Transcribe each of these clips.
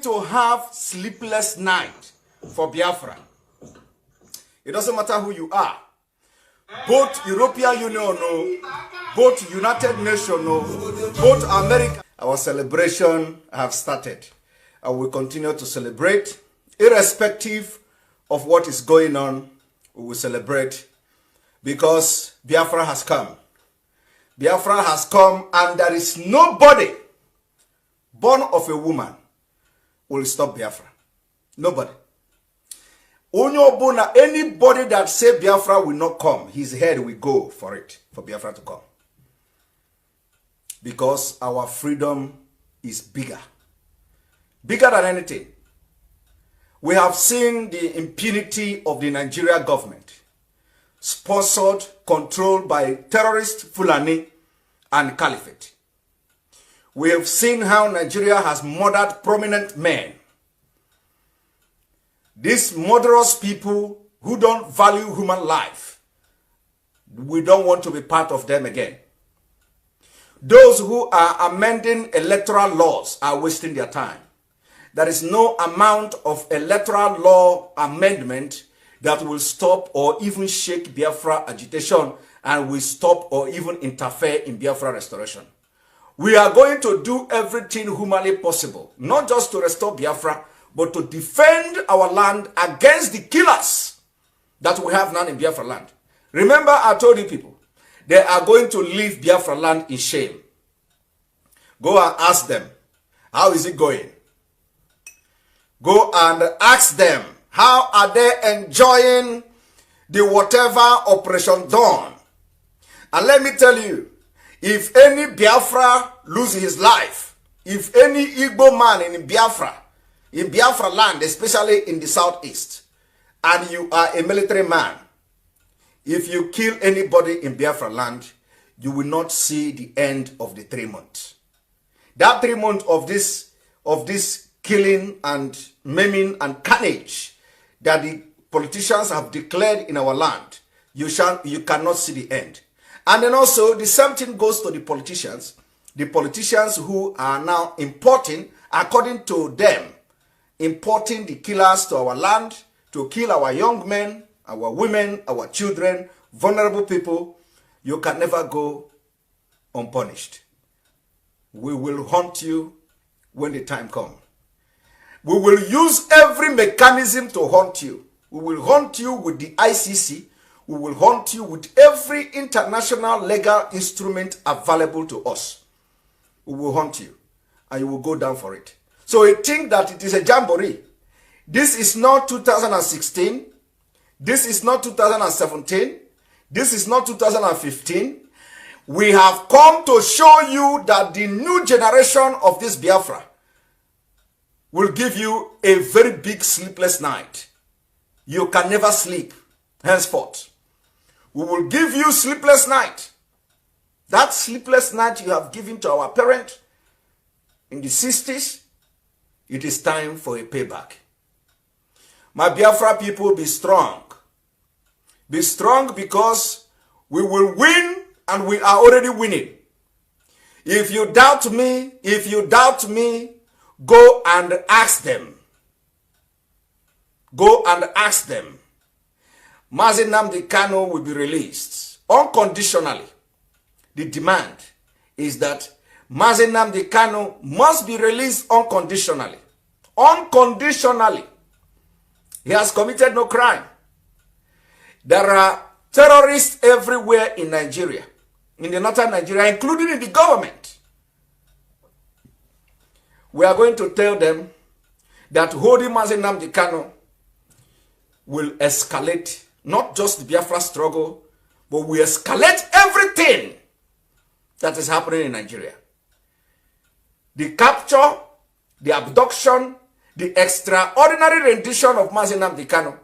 to have sleepless night for Biafra. It doesn't matter who you are. Both European Union, both United Nations, both America. Our celebration have started. And we continue to celebrate. Irrespective of what is going on, we will celebrate. Because Biafra has come. Biafra has come, and there is nobody born of a woman will stop Biafra. Nobody. Anybody that say Biafra will not come, his head will go for it, for Biafra to come. Because our freedom is bigger. Bigger than anything. We have seen the impunity of the Nigeria government, sponsored, controlled by terrorist Fulani and Caliphate. We have seen how Nigeria has murdered prominent men. These murderous people who don't value human life, we don't want to be part of them again. Those who are amending electoral laws are wasting their time. There is no amount of electoral law amendment that will stop or even shake Biafra agitation and will stop or even interfere in Biafra restoration. We are going to do everything humanly possible, not just to restore Biafra, but to defend our land against the killers that we have now in Biafra land. Remember, I told you people, they are going to leave Biafra land in shame. Go and ask them, how is it going? Go and ask them, how are they enjoying the whatever Operation Dawn? And let me tell you, if any Biafra loses his life, if any Igbo man in Biafra land, especially in the southeast, and you are a military man, if you kill anybody in Biafra land, you will not see the end of the 3 months. That 3 months of this killing and maiming and carnage that the politicians have declared in our land, you cannot see the end. And then also the same thing goes to the politicians who are now importing, according to them, importing the killers to our land to kill our young men, our women, our children, vulnerable people. You can never go unpunished. We will hunt you when the time comes. We will use every mechanism to hunt you. We will hunt you with the ICC. We will hunt you with every international legal instrument available to us. We will hunt you, and you will go down for it. So you think that it is a jamboree. This is not 2016. This is not 2017. This is not 2015. We have come to show you that the new generation of this Biafra will give you a very big sleepless night. You can never sleep henceforth. We will give you sleepless night. That sleepless night you have given to our parents in the 60s, it is time for a payback. My Biafra people, be strong. Be strong, because we will win, and we are already winning. If you doubt me, go and ask them. Go and ask them. Mazi Nnamdi Kanu will be released unconditionally. The demand is that Mazi Nnamdi Kanu must be released unconditionally. Unconditionally. He has committed no crime. There are terrorists everywhere in Nigeria, in the northern Nigeria, including in the government. We are going to tell them that holding Mazi Nnamdi Kanu will escalate not just the Biafra struggle, but will escalate everything that is happening in Nigeria. The capture, the abduction, the extraordinary rendition of Mazi Nnamdi Kanu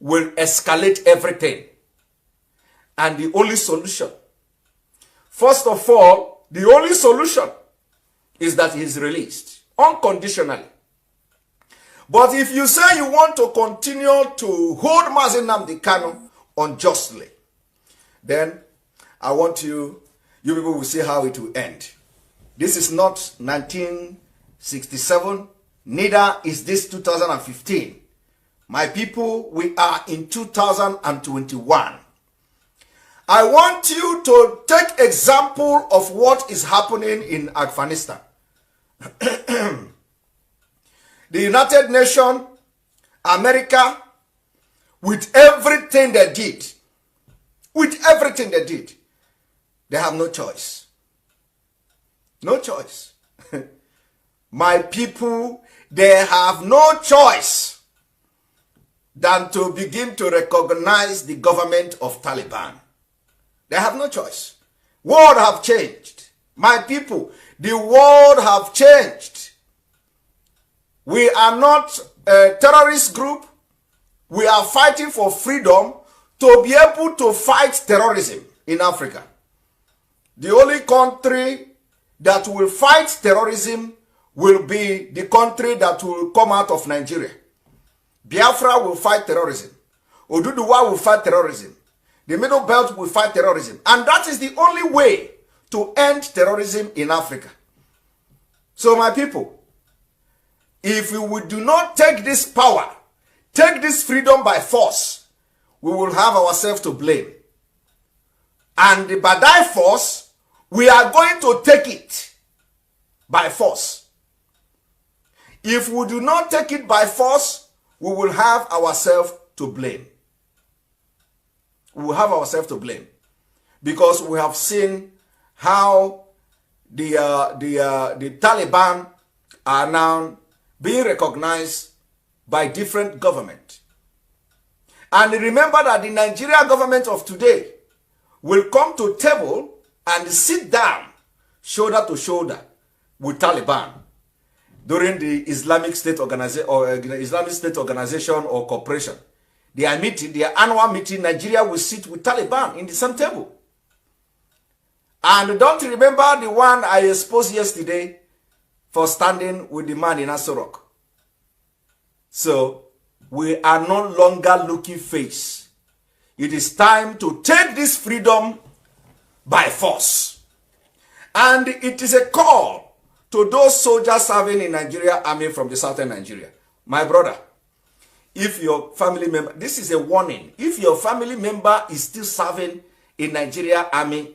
will escalate everything. And the only solution, first of all, the only solution is that he is released unconditionally. But if you say you want to continue to hold Mazi Nnamdi Kanu unjustly, then I want you people will see how it will end. This is not 1967, Neither is this 2015. My people, we are in 2021. I want you to take example of what is happening in Afghanistan. The United Nations, America, with everything they did, they have no choice. No choice. My people, they have no choice than to begin to recognize the government of Taliban. They have no choice. World have changed. My people, the world have changed. We are not a terrorist group. We are fighting for freedom to be able to fight terrorism in Africa. The only country that will fight terrorism will be the country that will come out of Nigeria. Biafra will fight terrorism. Oduduwa will fight terrorism. The Middle Belt will fight terrorism. And that is the only way to end terrorism in Africa. So my people, if we do not take this power, take this freedom by force, we will have ourselves to blame. And by that force, we are going to take it by force. If we do not take it by force, we will have ourselves to blame. We will have ourselves to blame. Because we have seen how the Taliban are now being recognized by different governments. And remember that the Nigerian government of today will come to table and sit down shoulder to shoulder with Taliban during the Islamic State Organization or Corporation. Their meeting, their annual meeting, Nigeria will sit with Taliban in the same table. And don't remember the one I exposed yesterday for standing with the man in Asorok. So, we are no longer looking face. It is time to take this freedom by force. And it is a call to those soldiers serving in Nigeria Army from the southern Nigeria. My brother, if your family member, this is a warning. If your family member is still serving in Nigeria Army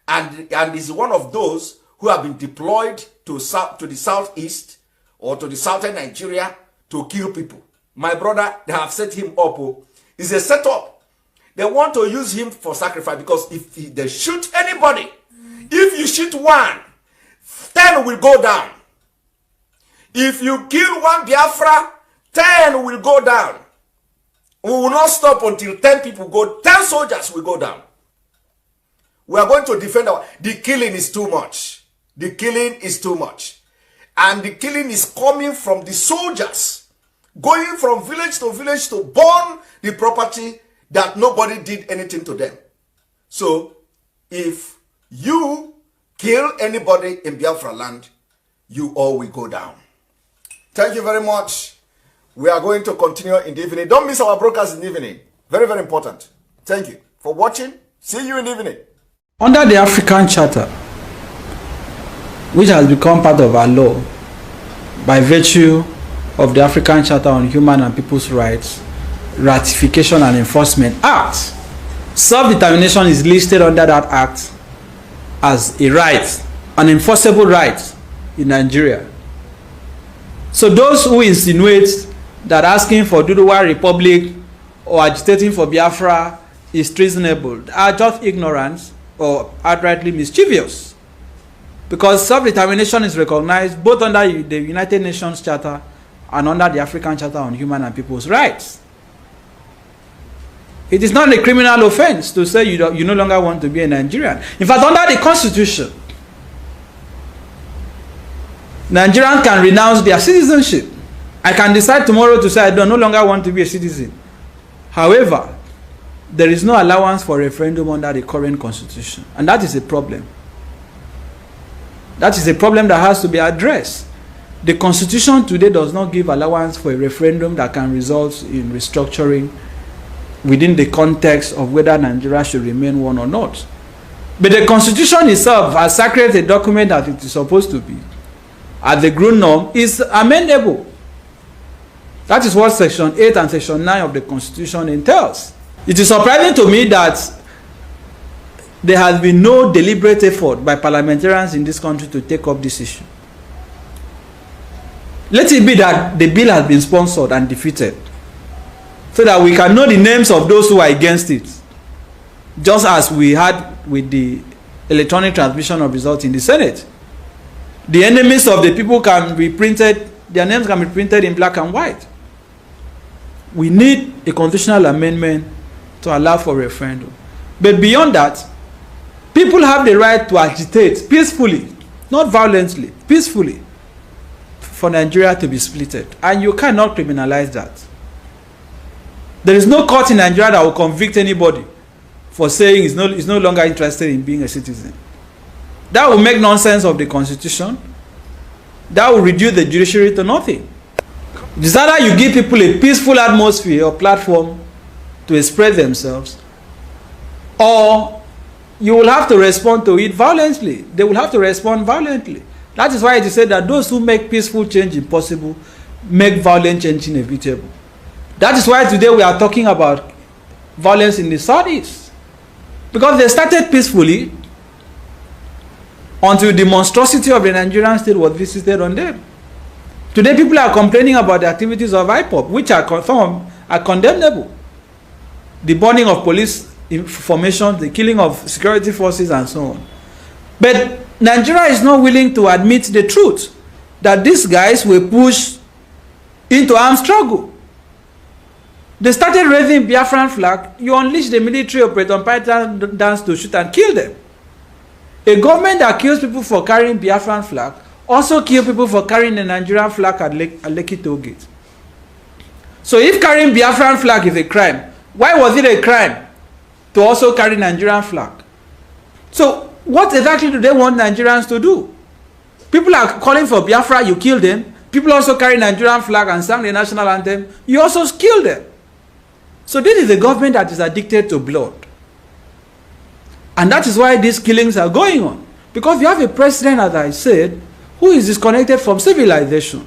and is one of those who have been deployed to the southeast or to the southern Nigeria to kill people, my brother, they have set him up. It's a setup. They want to use him for sacrifice because if they shoot anybody, if you shoot one, 10 will go down. If you kill one Biafra, 10 will go down. We will not stop until 10 people go, 10 soldiers will go down. We are going to defend the killing is too much. The killing is too much. And the killing is coming from the soldiers. Going from village to village to burn the property that nobody did anything to them. So, if you kill anybody in Biafra land, you all will go down. Thank you very much. We are going to continue in the evening. Don't miss our broadcast in the evening. Very, very important. Thank you for watching. See you in the evening. Under the African Charter, which has become part of our law by virtue of the African Charter on Human and People's Rights, Ratification and Enforcement Act, self-determination is listed under that act as a right, an enforceable right in Nigeria. So those who insinuate that asking for Duduwa Republic or agitating for Biafra is treasonable are just ignorant or outrightly mischievous, because self-determination is recognized both under the United Nations Charter and under the African Charter on Human and People's Rights. It is not a criminal offense to say you no longer want to be a Nigerian. In fact, under the Constitution, Nigerians can renounce their citizenship. I can decide tomorrow to say I no longer want to be a citizen. However, there is no allowance for referendum under the current Constitution. And that is a problem. That is a problem that has to be addressed. The Constitution today does not give allowance for a referendum that can result in restructuring within the context of whether Nigeria should remain one or not. But the Constitution itself, as sacred a document that it is supposed to be, as the grown norm, is amendable That is what Section 8 and Section 9 of the Constitution entails. It is surprising to me that there has been no deliberate effort by parliamentarians in this country to take up this issue. Let it be that the bill has been sponsored and defeated, so that we can know the names of those who are against it, just as we had with the electronic transmission of results in the Senate. The enemies of the people can be printed, their names can be printed in black and white. We need a constitutional amendment to allow for referendum. But beyond that, people have the right to agitate peacefully, not violently, peacefully, for Nigeria to be splitted. And you cannot criminalize that. There is no court in Nigeria that will convict anybody for saying he's no longer interested in being a citizen. That will make nonsense of the Constitution. That will reduce the judiciary to nothing. It's either you give people a peaceful atmosphere or platform to express themselves, or you will have to respond to it violently. They will have to respond violently. That is why it is said that those who make peaceful change impossible make violent change inevitable. That is why today we are talking about violence in the Southeast. Because they started peacefully until the monstrosity of the Nigerian state was visited on them. Today people are complaining about the activities of IPOB, which are condemnable. The burning of police information, the killing of security forces and so on. But Nigeria is not willing to admit the truth that these guys were pushed into armed struggle. They started raising Biafran flag. You unleash the military Operation Python dance to shoot and kill them. A government that kills people for carrying Biafran flag also kills people for carrying the Nigerian flag at Lekki Toll Gate. So if carrying Biafran flag is a crime, why was it a crime to also carry Nigerian flag? So what exactly do they want Nigerians to do? People are calling for Biafra, you kill them. People also carry Nigerian flag and sang the national anthem, you also kill them. So this is a government that is addicted to blood. And that is why these killings are going on. Because you have a president, as I said, who is disconnected from civilization.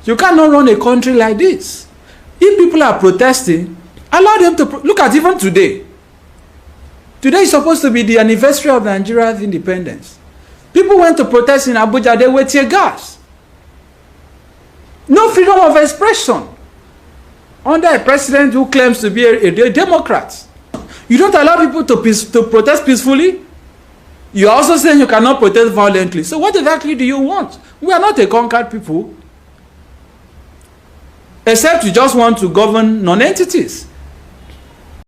You cannot run a country like this. If people are protesting, allow them to look at even today. Today is supposed to be the anniversary of Nigeria's independence. People went to protest in Abuja, they were tear gas. No freedom of expression under a president who claims to be a Democrat. You don't allow people to protest peacefully. You are also saying you cannot protest violently. So what exactly do you want? We are not a conquered people. Except you just want to govern non-entities.